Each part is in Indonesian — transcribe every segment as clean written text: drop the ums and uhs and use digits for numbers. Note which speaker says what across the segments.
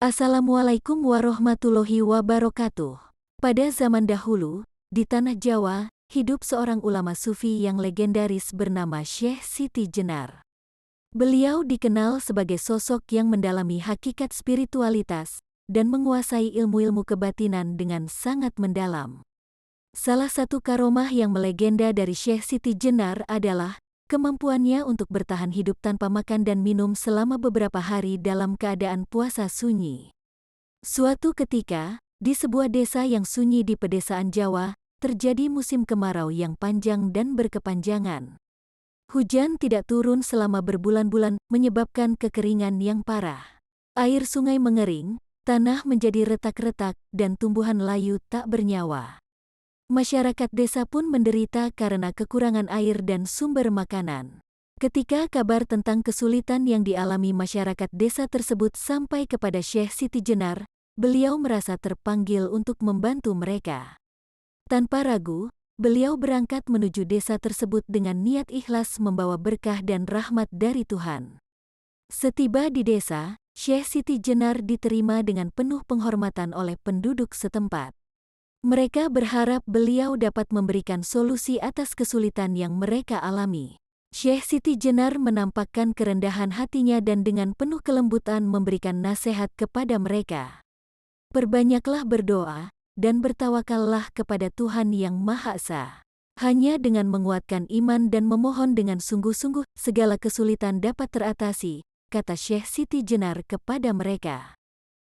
Speaker 1: Assalamualaikum warahmatullahi wabarakatuh. Pada zaman dahulu, di tanah Jawa, hidup seorang ulama sufi yang legendaris bernama Syekh Siti Jenar. Beliau dikenal sebagai sosok yang mendalami hakikat spiritualitas dan menguasai ilmu-ilmu kebatinan dengan sangat mendalam. Salah satu karomah yang melegenda dari Syekh Siti Jenar adalah kemampuannya untuk bertahan hidup tanpa makan dan minum selama beberapa hari dalam keadaan puasa sunyi. Suatu ketika, di sebuah desa yang sunyi di pedesaan Jawa, terjadi musim kemarau yang panjang dan berkepanjangan. Hujan tidak turun selama berbulan-bulan, menyebabkan kekeringan yang parah. Air sungai mengering, tanah menjadi retak-retak, dan tumbuhan layu tak bernyawa. Masyarakat desa pun menderita karena kekurangan air dan sumber makanan. Ketika kabar tentang kesulitan yang dialami masyarakat desa tersebut sampai kepada Syekh Siti Jenar, beliau merasa terpanggil untuk membantu mereka. Tanpa ragu, beliau berangkat menuju desa tersebut dengan niat ikhlas membawa berkah dan rahmat dari Tuhan. Setiba di desa, Syekh Siti Jenar diterima dengan penuh penghormatan oleh penduduk setempat. Mereka berharap beliau dapat memberikan solusi atas kesulitan yang mereka alami. Syekh Siti Jenar menampakkan kerendahan hatinya dan dengan penuh kelembutan memberikan nasihat kepada mereka. Perbanyaklah berdoa, dan bertawakallah kepada Tuhan Yang Maha Esa. Hanya dengan menguatkan iman dan memohon dengan sungguh-sungguh, segala kesulitan dapat teratasi, kata Syekh Siti Jenar kepada mereka.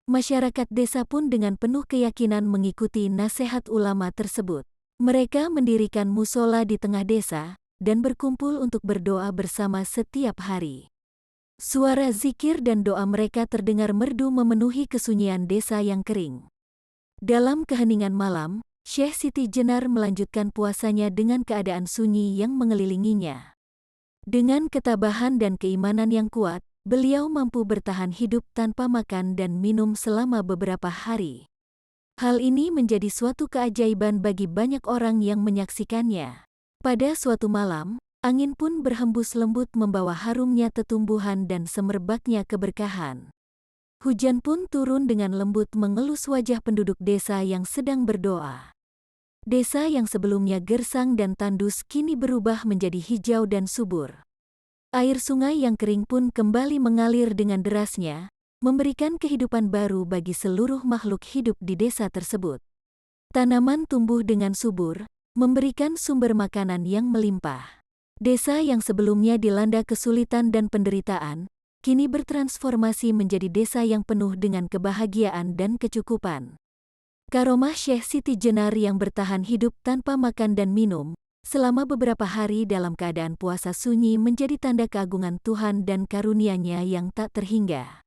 Speaker 1: Masyarakat desa pun dengan penuh keyakinan mengikuti nasihat ulama tersebut. Mereka mendirikan musola di tengah desa, dan berkumpul untuk berdoa bersama setiap hari. Suara zikir dan doa mereka terdengar merdu memenuhi kesunyian desa yang kering. Dalam keheningan malam, Syekh Siti Jenar melanjutkan puasanya dengan keadaan sunyi yang mengelilinginya. Dengan ketabahan dan keimanan yang kuat, beliau mampu bertahan hidup tanpa makan dan minum selama beberapa hari. Hal ini menjadi suatu keajaiban bagi banyak orang yang menyaksikannya. Pada suatu malam, angin pun berhembus lembut membawa harumnya tetumbuhan dan semerbaknya keberkahan. Hujan pun turun dengan lembut mengelus wajah penduduk desa yang sedang berdoa. Desa yang sebelumnya gersang dan tandus kini berubah menjadi hijau dan subur. Air sungai yang kering pun kembali mengalir dengan derasnya, memberikan kehidupan baru bagi seluruh makhluk hidup di desa tersebut. Tanaman tumbuh dengan subur, memberikan sumber makanan yang melimpah. Desa yang sebelumnya dilanda kesulitan dan penderitaan, kini bertransformasi menjadi desa yang penuh dengan kebahagiaan dan kecukupan. Karomah Syekh Siti Jenar yang bertahan hidup tanpa makan dan minum, selama beberapa hari dalam keadaan puasa sunyi menjadi tanda keagungan Tuhan dan karunia-Nya yang tak terhingga.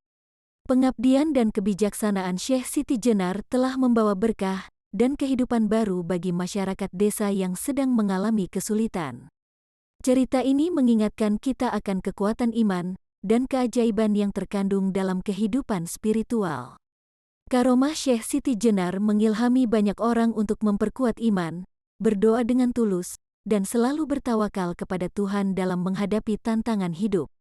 Speaker 1: Pengabdian dan kebijaksanaan Syekh Siti Jenar telah membawa berkah dan kehidupan baru bagi masyarakat desa yang sedang mengalami kesulitan. Cerita ini mengingatkan kita akan kekuatan iman dan keajaiban yang terkandung dalam kehidupan spiritual. Karomah Syekh Siti Jenar mengilhami banyak orang untuk memperkuat iman, berdoa dengan tulus, dan selalu bertawakal kepada Tuhan dalam menghadapi tantangan hidup.